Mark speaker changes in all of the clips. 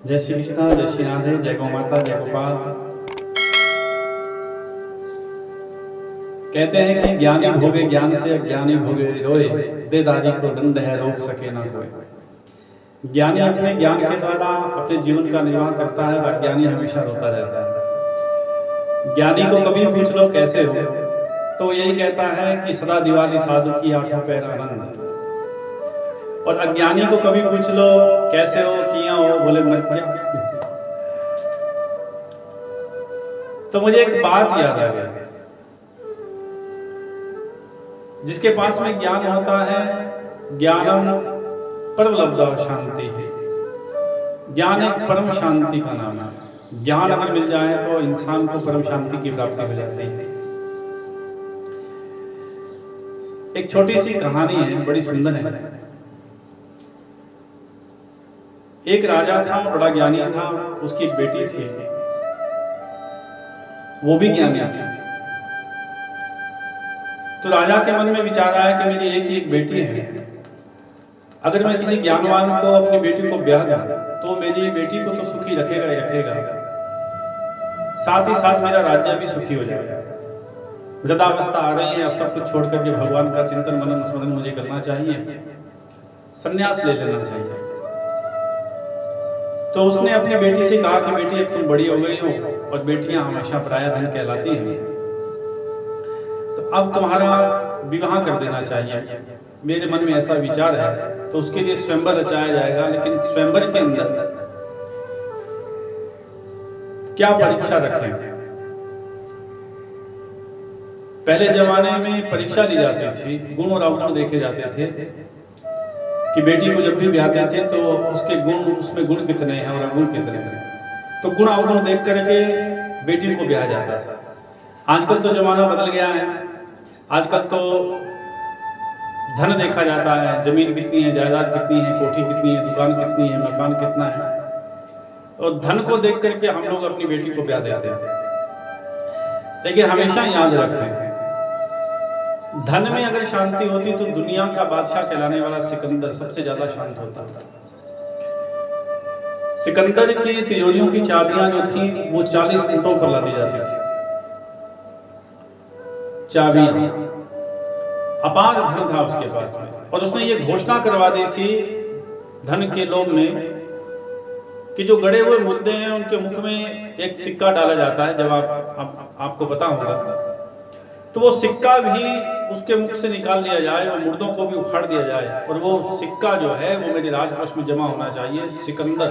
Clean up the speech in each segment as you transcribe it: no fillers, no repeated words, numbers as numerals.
Speaker 1: जय श्री कृष्णा, जय श्री राधे, जय गौ माता, जय गोपाल। कहते हैं कि ज्ञानी भोगे ज्ञान से, अज्ञानी भोगे रोए, देदारी को दंड है रोक सके ना कोई। ज्ञानी अपने ज्ञान के द्वारा अपने जीवन का निर्वाह करता है और अज्ञानी हमेशा रोता रहता है। ज्ञानी को कभी पूछ लो कैसे हो तो यही कहता है कि सदा दिवाली साधु की आठों पैर आनंद। और अज्ञानी को कभी पूछ लो कैसे हो, किया हो, बोले मर गया। तो मुझे एक बात याद आ गई, जिसके पास में ज्ञान होता है, ज्ञानम परम लब्धा शांति है। ज्ञान एक परम शांति का नाम है। ज्ञान अगर मिल जाए तो इंसान को परम शांति की प्राप्ति हो जाती है। एक छोटी सी कहानी है, बड़ी सुंदर है। एक राजा था, बड़ा ज्ञानी था, उसकी एक बेटी थी, वो भी ज्ञानी थी। तो राजा के मन में विचार आया कि मेरी एक ही एक बेटी है, अगर मैं किसी ज्ञानवान को अपनी बेटी को ब्याह दूं तो मेरी बेटी को तो सुखी रखेगा ही रखेगा, साथ ही साथ मेरा राज्य भी सुखी हो जाएगा। वृद्धावस्था आ रही है, अब सब कुछ छोड़ करके भगवान का चिंतन मनन स्मरण मुझे करना चाहिए, संन्यास ले लेना चाहिए। तो उसने अपनी बेटी से कहा कि बेटी अब तुम बड़ी हो गई हो और बेटियां हमेशा पराया धन कहलाती हैं, तो अब तुम्हारा विवाह कर देना चाहिए। मेरे मन में ऐसा विचार है, तो उसके लिए स्वयंवर रचाया जाएगा, लेकिन स्वयंवर के अंदर क्या परीक्षा रखें। पहले जमाने में परीक्षा ली जाती थी, गुण और अवगुण देखे जाते थे कि बेटी को जब भी ब्याहते थे तो उसके गुण, उसमें गुण कितने हैं और अवगुण कितने हैं, तो गुण अवगुण देख करके बेटी को ब्याहा जाता था। आजकल तो जमाना बदल गया है, आजकल तो धन देखा जाता है, जमीन कितनी है, जायदाद कितनी है, कोठी कितनी है, दुकान कितनी है, मकान कितना है, और धन को देख करके हम लोग अपनी बेटी को ब्याह देते हैं। लेकिन हमेशा याद रखें, धन में अगर शांति होती तो दुनिया का बादशाह कहलाने वाला सिकंदर सबसे ज्यादा शांत होता था। सिकंदर की तिजोरियों की चाबियां जो थी वो 40 ऊंटों पर लादी जाती थी। चाबियां, अपार धन था उसके पास में, और उसने ये घोषणा करवा दी थी धन के लोभ में कि जो गड़े हुए मुर्दे हैं उनके मुख में एक सिक्का डाला जाता है। जब आपको पता होगा तो वो सिक्का भी उसके मुख से निकाल लिया जाए और मुर्दों को भी उखाड़ दिया जाए, और वो सिक्का जो है वो मेरे राजकोष में जमा होना चाहिए। सिकंदर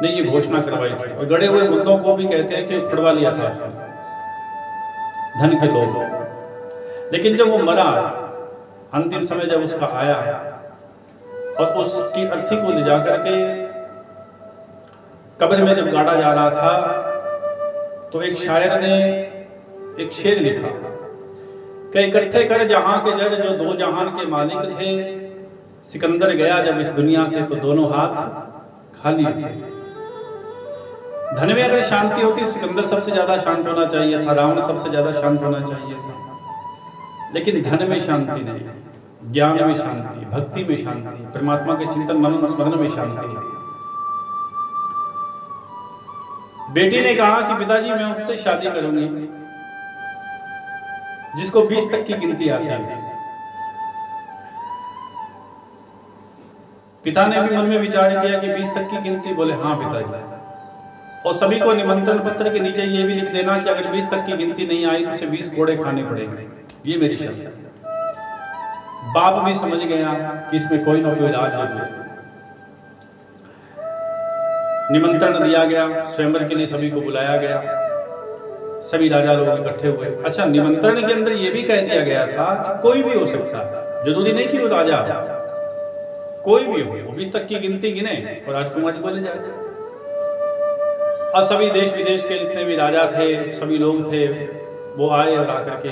Speaker 1: ने ये घोषणा करवाई थी, और गड़े हुए मुर्दों को भी कहते हैं कि उखड़वा लिया था उसने धन के लोग। लेकिन जब वो मरा, अंतिम समय जब उसका आया और उसकी अर्थी को ले जाकर के कब्र में जब गाड़ा जा रहा था, तो एक शायर ने एक शेर लिखा कि इकट्ठे कर जहां के जज जो दो जहान के मालिक थे, सिकंदर गया जब इस दुनिया से तो दोनों हाथ खाली थे। धन में अगर शांति होती, सिकंदर सबसे ज्यादा शांत होना चाहिए था, रावण सबसे ज्यादा शांत होना चाहिए था, लेकिन धन में शांति नहीं, ज्ञान में शांति, भक्ति में शांति, परमात्मा के चिंतन मनन स्मरण में शांति है। बेटी ने कहा कि पिताजी मैं उससे शादी करूंगी जिसको 20 तक की गिनती आती है। पिता ने भी मन में विचार किया कि 20 तक की गिनती, बोले हाँ पिताजी, और सभी को निमंत्रण पत्र के नीचे ये भी लिख देना कि अगर 20 तक की गिनती नहीं आई तो उसे 20 कोड़े खाने पड़ेंगे, ये मेरी शर्त है। बाप भी समझ गया कि इसमें कोई ना कोई राज जरूर है। निमंत्रण दिया गया, स्वयंवर के लिए सभी को बुलाया गया, सभी राजा लोग इकट्ठे हुए। अच्छा, निमंत्रण के अंदर यह भी कह दिया गया था कि कोई भी हो सकता है, जरूरी नहीं कि वो राजा, कोई भी हो, वो 20 तक की गिनती गिने और राजकुमारी को ले जाए। अब सभी देश विदेश के जितने भी राजा थे, सभी लोग थे, वो आए और आकर के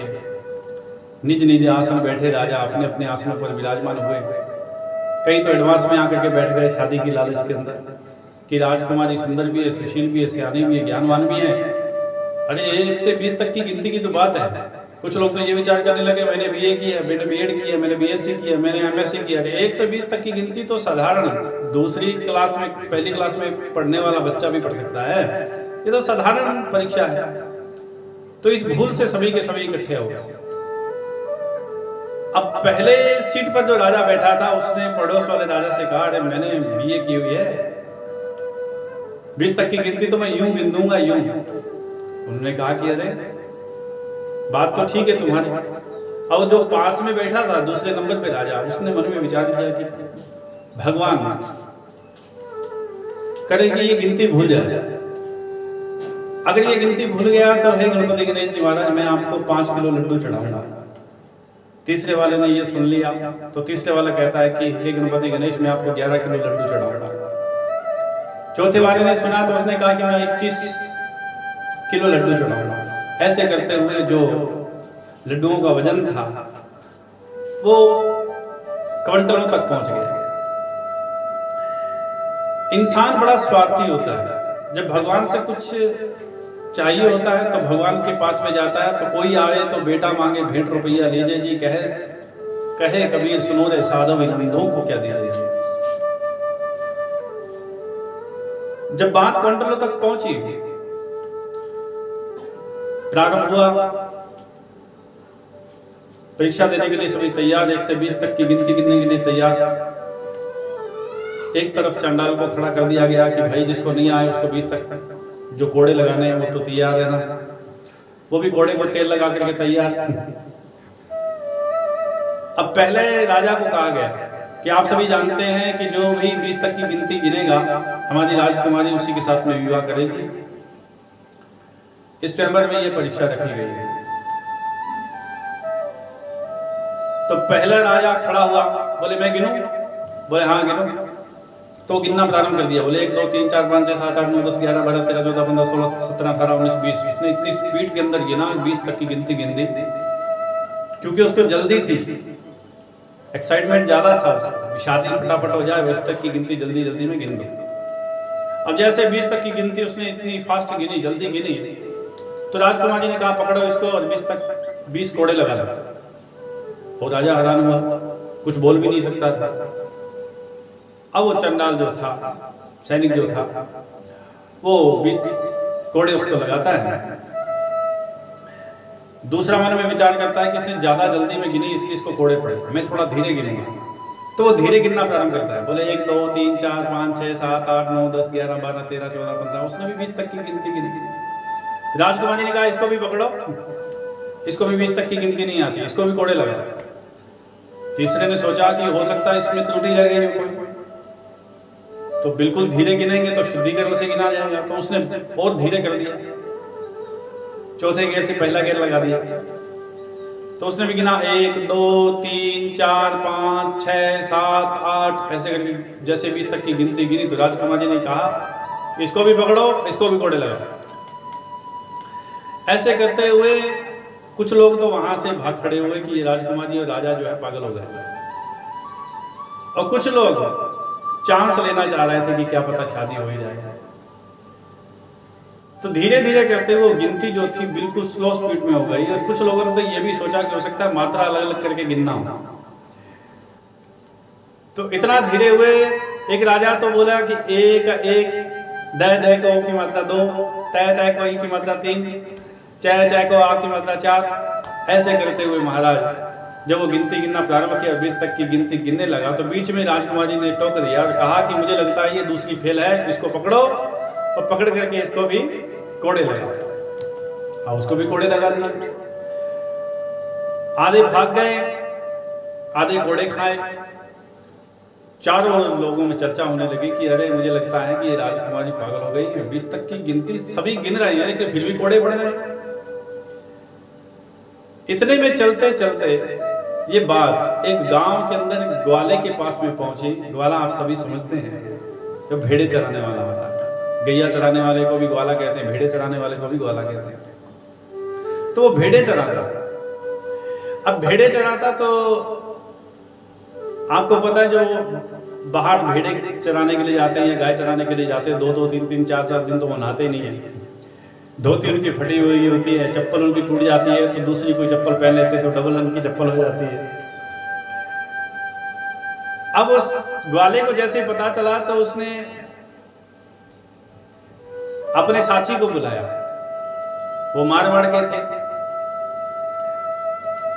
Speaker 1: निज निज आसन बैठे, राजा अपने अपने आसनों पर विराजमान हुए। कई तो एडवांस में आकर के बैठ गए शादी की लालच के अंदर कि राजकुमारी सुंदर भी है, सुशील भी है, सियानी भी है, ज्ञानवान भी है। अरे 1 से 20 तक की गिनती की तो बात है, कुछ लोग तो ये विचार करने लगे मैंने बीए किया, मैंने बीएड किया, मैंने बीएससी किया, मैंने एमएससी किया। 1 से 20 तक की गिनती तो साधारण दूसरी क्लास में, पहली क्लास में पढ़ने वाला बच्चा भी पढ़ सकता है, ये तो साधारण परीक्षा है। तो इस भूल से सभी के सभी इकट्ठे हो गए। अब पहले सीट पर जो राजा बैठा था उसने पड़ोस वाले राजा से कहा, अरे मैंने बीए की हुई है, 20 तक की गिनती तो मैं यूं गिन दूंगा, यूं। उन्होंने कहा कि अरे बात तो ठीक है तुम्हारी। अब जो पास में बैठा था दूसरे नंबर पे राजा, उसने मन में विचार किया कि भगवान करे कि ये गिनती भूल जाए। अगर ये गिनती भूल गया तो हे गणपति गणेश जी महाराज, मैं आपको 5 किलो लड्डू चढ़ाऊंगा। तीसरे वाले ने ये सुन लिया तो तीसरे वाला कहता है कि हे गणपति गणेश, मैं आपको 11 किलो लड्डू चढ़ाऊंगा। चौथे वाले ने सुना तो उसने कहा कि मैं 21 किलो लड्डू चढ़ाऊंगा। ऐसे करते हुए जो लड्डुओं का वजन था वो क्विंटलों तक पहुंच गया। इंसान बड़ा स्वार्थी होता है। जब भगवान से कुछ चाहिए होता है तो भगवान के पास में जाता है, तो कोई आए तो बेटा मांगे भेंट रुपया लीजिए जी, कहे कबीर सुनो रे साधु अंधों को क्या दीजिए। जब बात क्विंटलों तक पहुंची, प्रारंभ हुआ, परीक्षा देने के लिए सभी तैयार, 1 से 20 तक की गिनती गिनने के लिए तैयार। एक तरफ चंडाल को खड़ा कर दिया गया कि भाई जिसको नहीं आए उसको 20 तक जो कोड़े लगाने हैं वो तो तैयार है ना, वो भी कोड़े को तेल लगा करके तैयार। अब पहले राजा को कहा गया कि आप सभी जानते हैं कि जो भी 20 तक की गिनती गिनेगा हमारी राजकुमारी उसी के साथ में विवाह करेगी। इस स्वयंवर में ये परीक्षा रखी गई है। तो पहला राजा खड़ा हुआ, बोले मैं गिनूं? बोले हाँ गिनो। तो गिनना प्रारंभ कर दिया। बोले 1 2 3 4 5 6 7 8 9 10 11 12 13 14 15 16 17 18 19 20। उसने इतनी स्पीड के अंदर गिना, 20 तक की गिनती गिन दी, क्योंकि उसको जल्दी थी, एक्साइटमेंट ज्यादा था, शादी फटाफट हो जाए, 20 तक की गिनती जल्दी जल्दी में गिन दी। अब जैसे 20 तक की गिनती उसने इतनी फास्ट गिनी, जल्दी गिनी, तो राजकुमार जी ने कहा पकड़ो इसको और 20 तक 20 कोड़े लगा लो। वो राजा हैरान हुआ, कुछ बोल भी नहीं सकता था। अब वो चंडाल जो था, सैनिक जो था, वो 20 कोड़े उसको लगाता है। दूसरा मन में विचार करता है कि इसने ज्यादा जल्दी में गिनी इसलिए इसको कोड़े पड़े, मैं थोड़ा धीरे गिनूंगा। तो वो धीरे गिनना प्रारंभ करता है। बोले 1 2 3 4 5 6 7 8 9 10 11 12 13 14 15। उसने भी 20 तक की गिनती गिनी। राजकुमार जी ने कहा इसको भी पकड़ो, इसको भी 20 तक की गिनती नहीं आती, इसको भी कोड़े लगा। तीसरे ने सोचा कि हो सकता है इसमें त्रुटि रह गई कोई, तो बिल्कुल धीरे गिनेंगे तो शुद्धिकरण से गिना जाएगा, तो उसने और धीरे कर दिया, चौथे गेयर से पहला गेयर लगा दिया। तो उसने भी गिना 1 2 3 4 5 6 7 8 ऐसे करके जैसे 20 तक की गिनती गिनी। तो राजकुमार जी ने कहा इसको भी पकड़ो, इसको भी कोड़े लगाओ। ऐसे करते हुए कुछ लोग तो वहां से भाग खड़े हुए कि राजकुमार जी और राजा जो है पागल हो गए, और कुछ लोग चांस लेना चाह रहे थे कि क्या पता शादी हो ही जाए। तो धीरे धीरे करते हुए गिनती जो थी बिल्कुल स्लो स्पीड में हो गई, और कुछ लोगों ने तो ये भी सोचा कि हो सकता है मात्रा अलग अलग करके गिनना हो। तो इतना धीरे हुए एक राजा तो बोला कि 1 1 द को की मात्रा 2, तय को ई की मात्रा 3, चय को आ की मात्रा 4। ऐसे करते हुए महाराज जब वो गिनती गिनना प्रारंभ किया, 20 तक की गिनती गिनने लगा, तो बीच में राजकुमार जी ने टोक दिया और कहा कि मुझे लगता है ये दूसरी फेल है, इसको पकड़ो, और पकड़ करके इसको भी कोड़े लगा। उसको भी कोड़े लगा दिए। आधे भाग गए, आधे कोड़े खाए। चारों लोगों में चर्चा होने लगी कि अरे मुझे लगता है कि ये राजकुमारी पागल हो गई है, 20 तक की गिनती सभी गिन रहे हैं लेकिन फिर भी कोड़े पड़ गए। इतने में चलते चलते ये बात एक गांव के अंदर ग्वाले के पास में पहुंची। ग्वाला आप सभी समझते हैं, जो भेड़े चराने वाला होता है। गैया चराने वाले को भी ग्वाला कहते हैं, भेड़े चराने वाले को भी ग्वाला कहते हैं। तो वो भेड़े चराता। अब भेड़े चराता तो आपको पता है जो बाहर भेड़े चराने के लिए जाते हैं या गाय चराने के लिए जाते हैं, 2 2 3 3 4 4 दिन तो वो नहाते नहीं है। धोती उनकी फटी हुई होती है, चप्पल उनकी टूट जाती है, तो दूसरी कोई चप्पल पहन लेते तो डबल अंक की चप्पल हो जाती है। अब उस ग्वाले को जैसे ही पता चला तो उसने अपने साथी को बुलाया। वो मारवाड़ के थे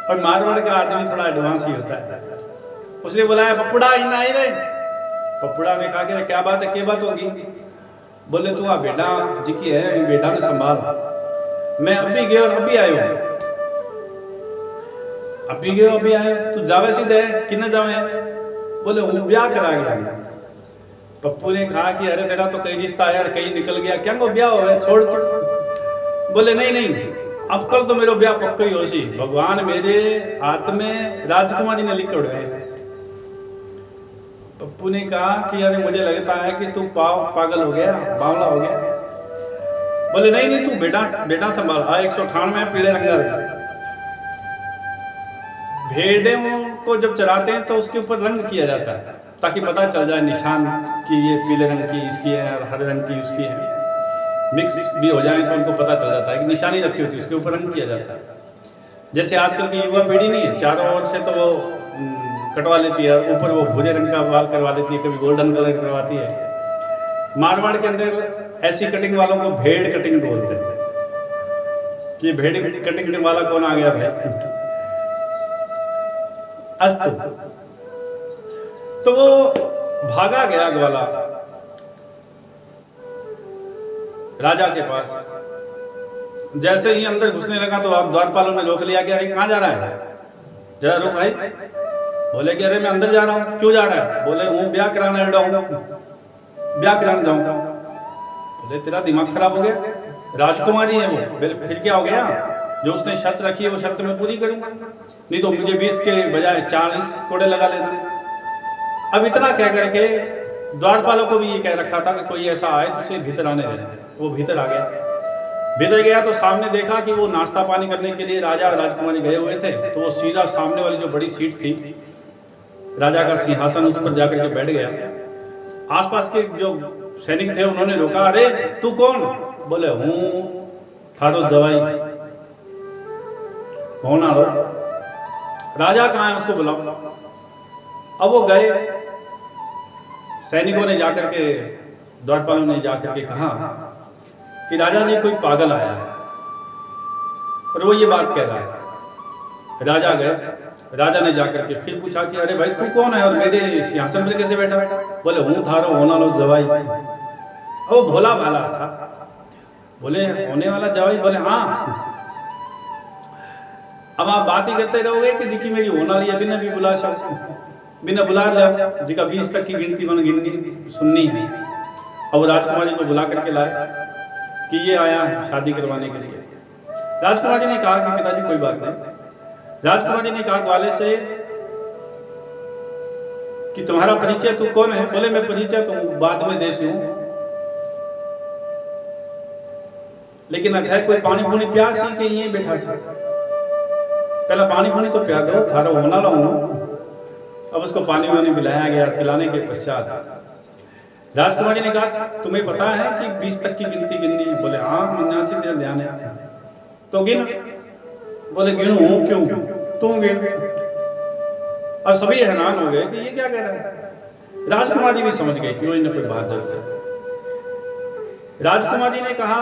Speaker 1: और मारवाड़ का आदमी थोड़ा एडवांस ही होता है। उसने बुलाया, पप्पुड़ा इन आई रे। पप्पुड़ा ने कहा कि क्या बात है, क्या बात होगी? बोले तू आ बेटा जी की है, बेटा ने संभाल, मैं अभी गए और अभी आयो, अभी गए अभी आए, तू जावे सीधे किन्ने जावे? बोले हूँ ब्याह करा गया। पप्पू ने कहा कि अरे तेरा तो कई रिश्ता यार कहीं निकल गया, क्या वो ब्याह हो छोड़ तो। बोले नहीं नहीं, अब कल तो मेरा ब्याह पक्का ही हो सी, भगवान मेरे हाथ में राजकुमारी ने लिख उड़े। पप्पू ने कहा कि अरे मुझे लगता है कि तू पागल हो गया, बावला हो गया। बोले नहीं नहीं, तू बेटा बेटा संभाल। 198 पीले रंगा भेड़ों को जब चराते हैं तो उसके ऊपर रंग किया जाता है ताकि पता चल जाए निशान कि ये पीले रंग की इसकी है और हरे रंग की उसकी है। मिक्स भी हो जाए तो उनको पता चल जाता है कि निशानी रखी होती है, उसके ऊपर रंग किया जाता है। जैसे आजकल की युवा पीढ़ी नहीं है, चारों ओर से तो वो कटवा लेती है, ऊपर वो भूरे रंग का बाल करवा लेती है, कभी गोल्डन कलर करवाती है। मारवाड़ के अंदर ऐसी कटिंग वालों को भेड़ कटिंग बोलते हैं कि भेड़ कटिंग वाला कौन आ गया भाई। अस्तु, तो वो भागा गया ग्वाला राजा के पास। जैसे ही अंदर घुसने लगा तो आप द्वारपालों ने रोक लिया कि अरे कहाँ जा रहा है, जरा रुक भाई। बोले कि अरे मैं अंदर जा रहा हूँ। क्यों जा रहा है? बोले हूँ ब्याह कराने जाऊंगा, ब्याह कराने जाऊंगा। बोले तेरा दिमाग खराब हो गया, राजकुमारी है वो, फिर क्या हो गया? जो उसने शर्त रखी है वो शर्त मैं पूरी करूंगा, नहीं तो मुझे 20 के बजाय 40 कोड़े लगा लेना। अब इतना कह करके द्वारपालों को भी ये कह रखा था कि कोई ऐसा आए तो उसे भीतर आने देना। वो भीतर आ गया। भीतर गया तो सामने देखा कि वो नाश्ता पानी करने के लिए राजा और राजकुमारी गए हुए थे। तो वो सीधा सामने वाली जो बड़ी सीट थी, राजा का सिंहासन, उस पर जाकर के बैठ गया। आसपास के जो सैनिक थे उन्होंने रोका, अरे तू कौन? बोले हूँ थारो जवाई। कौन आ रहा? राजा कहाँ है, उसको बुलाओ। अब वो गए, सैनिकों ने जाकर के, द्वारपालों ने जाकर के कहा कि राजा जी कोई पागल आया है और वो ये बात कह रहा है। राजा गए, राजा ने जाकर के फिर पूछा कि अरे भाई तू कौन है और मेरे सिंहासन पर कैसे बैठा? बोले हूँ थारो होना लो जवाई। वो भोला भाला था। बोले होने वाला जवाई? बोले हाँ। अब आप बात ही करते रहोगे कि जी की मेरी होना लिया बिना भी बुला सकूं, बिना बुला लिया जी का 20 तक की गिनती मन गिननी सुननी है। अब राजकुमारी को बुला करके लाए कि ये आया है शादी करवाने के लिए। राजकुमारी ने कहा कि पिताजी कोई बात नहीं। राजकुमारी ने कहा ग्वाले से कि तुम्हारा परिचय तू कौन है? बोले मैं परिचय तो बाद में देश हूं, लेकिन अठाई कोई पानी पूनी प्यास ही कि ये बैठा से पहला पानी पूनी तो प्या दो, थारा होना लाऊं। अब उसको पानी वानी पिलाया गया। पिलाने के पश्चात राजकुमारी ने कहा तुम्हें पता है कि 20 तक की गिनती गिननी है? बोले हाँ मन्याची तेरा ध्यान है। तो गिन। बोले गिनूं क्यों? तू गिन। अब सभी हैरान हो गए कि ये क्या कह रहा है। राजकुमारी भी समझ गई कि कोई ना कोई बात जरूर है। राजकुमारी ने कहा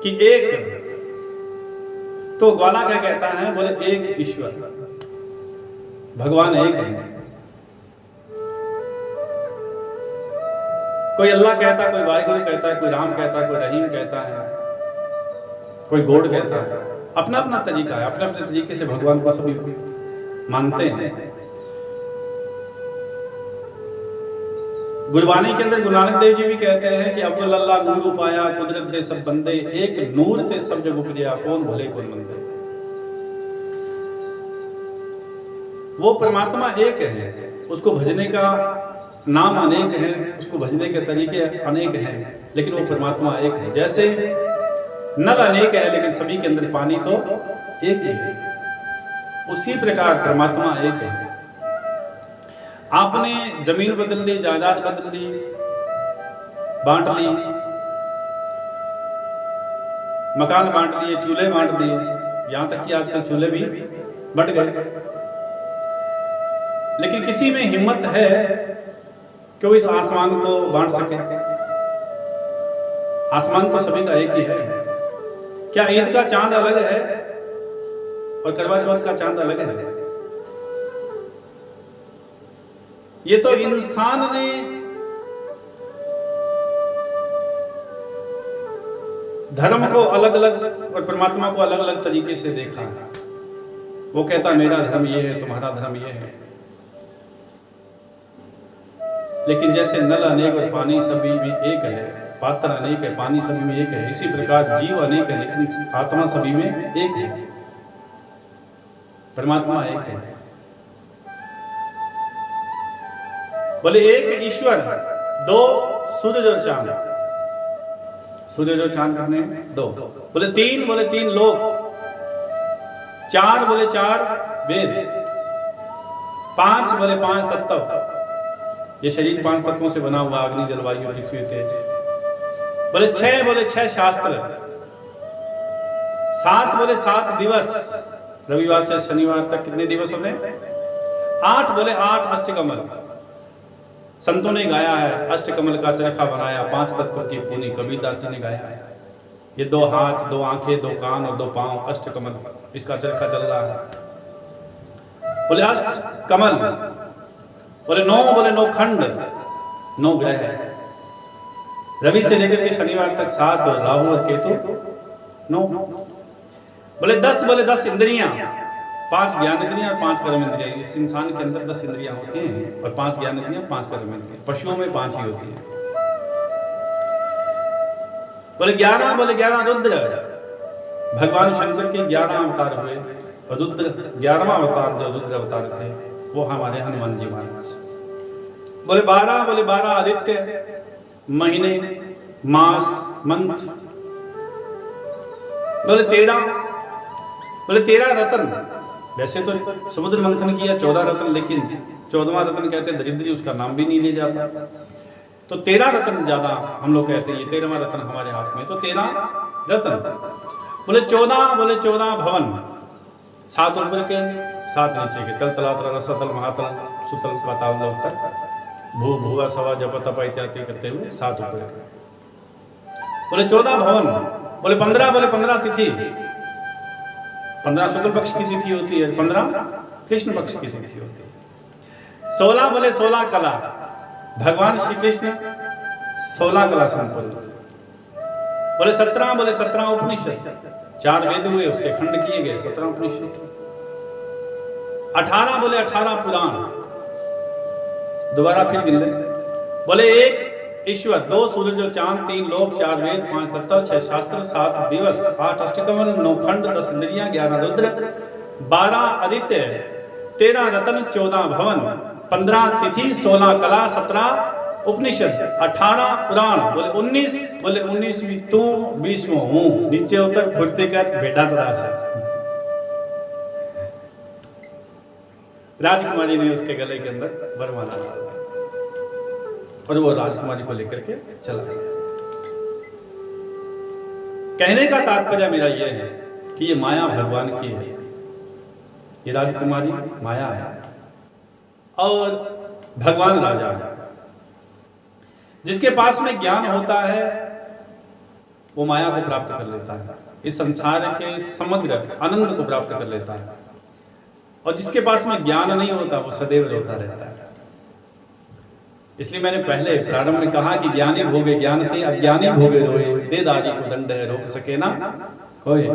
Speaker 1: कि एक, तो ग्वाला क्या कहता है? बोले एक ईश्वर, भगवान एक है। कोई अल्लाह कहता है, कोई वाहिगुरु कहता है, कोई राम कहता है, कोई रहीम कहता है, कोई गॉड कहता है। अपना अपना तरीका है, अपने अपने तरीके से भगवान को सभी मानते हैं। गुरबानी के अंदर गुरु नानक देव जी भी कहते हैं कि अव्वल अल्लाह नूर पाया, कुदरत दे सब बंदे, एक नूर ते सब जग उपजया, कौन भले कौन मंदे। वो परमात्मा एक है, उसको भजने का नाम अनेक है, उसको भजने के तरीके अनेक हैं, लेकिन वो परमात्मा एक है। जैसे नल अनेक है लेकिन सभी के अंदर पानी तो एक ही है, उसी प्रकार परमात्मा एक है। आपने जमीन बदल ली, जायदाद बदल ली, बांट ली, मकान बांट दिए, चूल्हे बांट दिए, यहां तक कि आजकल चूल्हे भी बढ़ गए। लेकिन किसी में हिम्मत है कि वो इस आसमान को बांट सके? आसमान तो सभी का एक ही है। क्या ईद का चांद अलग है और करवा चौथ का चांद अलग है? ये तो इंसान ने धर्म को अलग अलग और परमात्मा को अलग अलग तरीके से देखा है। वो कहता मेरा धर्म ये है, तुम्हारा धर्म ये है। लेकिन जैसे नल अनेक और पानी सभी में एक है, पात्र अनेक है, पानी सभी में एक है, इसी प्रकार जीव अनेक है लेकिन आत्मा सभी में एक है, परमात्मा एक है। बोले एक ईश्वर, दो सूरज और चांद। सूरज और चांद कितने? दो। बोले तीन लोक, चार बोले चार वेद, पांच बोले पांच तत्व। ये शरीर पांच तत्वों से बना हुआ, अग्नि जल वायु पृथ्वी तेज। बोले छह शास्त्र, सात बोले सात दिवस, रविवार से शनिवार तक कितने दिवस होते हैं? आठ बोले आठ अष्टकमल। संतों ने गाया है अष्टकमल का चरखा बनाया, पांच तत्वों की पूनी, कबीरदास जी ने गाया है। ये दो हाथ, दो आंखें, दो कान और दो पांव, अष्टकमल, इसका चरखा चल रहा है। बोले अष्टकमल, बोले नौ खंड, 9 ग्रह है। रवि से लेकर के शनिवार तक 7 और राहु और केतु 9। बोले 10 इंद्रियां, 5 ज्ञान इंद्रियां और 5 कर्म इंद्रियां। इस इंसान के अंदर 10 इंद्रियां होती हैं और 5 ज्ञान इंद्रियां, 5 कर्म इंद्रियां। पशुओं में 5 ही होती है। बोले 11 रुद्र, भगवान शंकर के 11 अवतार हुए और रुद्र 11वां अवतार जो रुद्र अवतार थे वो हमारे हनुमान जी महाराज। बोले 12 आदित्य, महीने, मास, मंथ। बोले 13 रत्न। वैसे तो समुद्र मंथन किया 14 रत्न, लेकिन 14वां रत्न कहते हैं दरिद्री, उसका नाम भी नहीं ले जाता। तो 13 रत्न ज्यादा हम लोग कहते हैं, ये 13वां रत्न हमारे हाथ में, तो 13 रत्न। बोले 14 भवन, 7 ऊपर के 7 नीचे के, तल तलातल रसतल महातल सुतल पाताल लोक, भू भुआ सवा जप तप इत्यादि करते हुए 7 ऊपर के। बोले 14 भवन। बोले 15 तिथि, 15 शुक्ल पक्ष की तिथि होती है, 15 कृष्ण पक्ष की तिथि होती है। 16 कला, भगवान श्री कृष्ण 16 कला संपन्न थे। बोले 17 उपनिषद, 4 वेद हुए, उसके खंड किए गए, 17 उपनिषद। 18 पुराण, दोबारा फिर गिन ले। बोले 1 ईश्वर, 2 सूरज और चांद, 3 लोक, 4 वेद, 5 तत्व, 6 शास्त्र, 7 दिवस, 8 अष्टकमल, 9 खंड, 10 इंद्रियां, 11 रुद्र, 12 आदित्य, 13 रत्न, 14 भवन, 15 तिथि, 16 कला, 17 उपनिषद, 18 पुराण। बोले 19वीं तू, 20वां हूं। नीचे उतर, फुर्ती कर, बेटा तराश। राजकुमारी ने उसके गले के अंदर वरमाला डाला और वो राजकुमारी को लेकर के चला गया। कहने का तात्पर्य मेरा यह है कि ये माया भगवान की है, ये राजकुमारी माया है और भगवान राजा है। जिसके पास में ज्ञान होता है वो माया को प्राप्त कर लेता है, इस संसार के समग्र आनंद को प्राप्त कर लेता है। और जिसके पास में ज्ञान नहीं होता वो सदैव रोता रहता है। इसलिए मैंने पहले प्रारंभ में कहा कि ज्ञानी भोगे ज्ञान से, अज्ञानी भोगे रोए, दे दारी को दंड है, रोक सके ना कोई।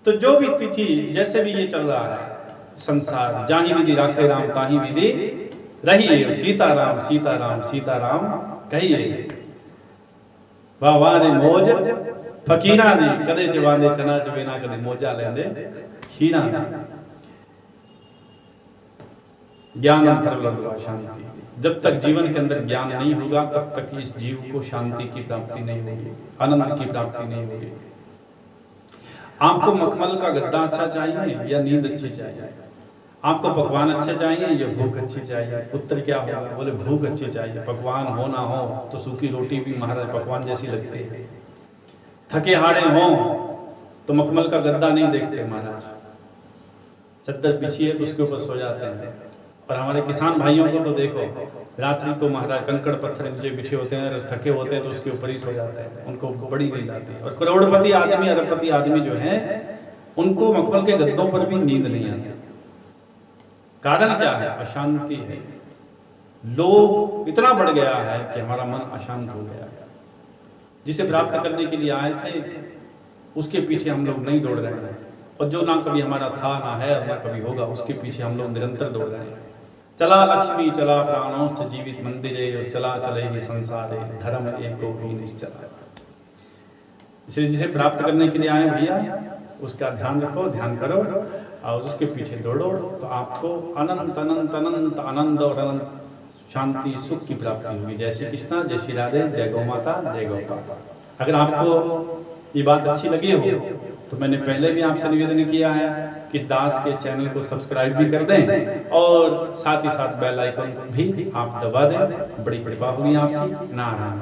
Speaker 1: तो जो भी तिथि जैसे भी ये चल रहा है संसार, जाही विधि राखे राम ताही विधि रहिए, सीताराम सीताराम सीताराम कहिए। वाह वाह रे मौज फकीरा दी, कदे जवाने चना चबेना, कदे मौजा लेंदे हीरा। ज्ञान परलब्ध शांति। जब तक जीवन के अंदर ज्ञान नहीं होगा तब तक इस जीव को शांति की प्राप्ति नहीं होगी, आनंद की प्राप्ति नहीं होगी। आपको मखमल का गद्दा अच्छा चाहिए या नींद अच्छी चाहिए? आपको पकवान अच्छे चाहिए या भूख अच्छी चाहिए? उत्तर क्या होगा? बोले भूख अच्छी चाहिए। पकवान हो ना हो तो सूखी रोटी भी महाराज पकवान जैसी लगती है। थके हारे हों तो मखमल का गद्दा नहीं देखते महाराज, चद्दर बिछी है तो उसके ऊपर सो जाते हैं। और हमारे किसान भाइयों को तो देखो, रात्रि को महाराज कंकड़ पत्थर नीचे बिछे होते हैं, थके होते हैं तो उसके ऊपर ही सो जाते हैं, उनको बड़ी नींद आती है। और करोड़पति आदमी, अरबपति आदमी जो है, उनको मखमल के गद्दों पर भी नींद नहीं आती। कारण क्या है? अशांति है। लोभ इतना बढ़ गया है कि हमारा मन अशांत हो गया है। जिसे प्राप्त करने के लिए आए थे उसके पीछे हम लोग नहीं दौड़ रहे हैं, और जो ना कभी हमारा था, ना है और ना कभी होगा, उसके पीछे हम लोग निरंतर दौड़ रहे हैं। चला लक्ष्मी चला प्राणोश्च जीवित मंदिरे, और चला चले ही संसारे, धर्म एको ही निश्चला। इसलिए जिसे प्राप्त करने के लिए आए भैया, उसका ध्यान रखो, ध्यान करो और उसके पीछे दौड़ो, तो आपको अनंत अनंत अनंत आनंद और अनंत शांति सुख की प्राप्ति होगी। जय श्री कृष्णा, जय श्री राधे, जय गौ माता, जय गौपाल। अगर आपको ये बात अच्छी लगी हो तो मैंने पहले भी आपसे निवेदन किया है कि इस दास के चैनल को सब्सक्राइब भी कर दें, और साथ ही साथ बेल आइकन भी आप दबा दें। बड़ी कृपा होगी आपकी। नारायण।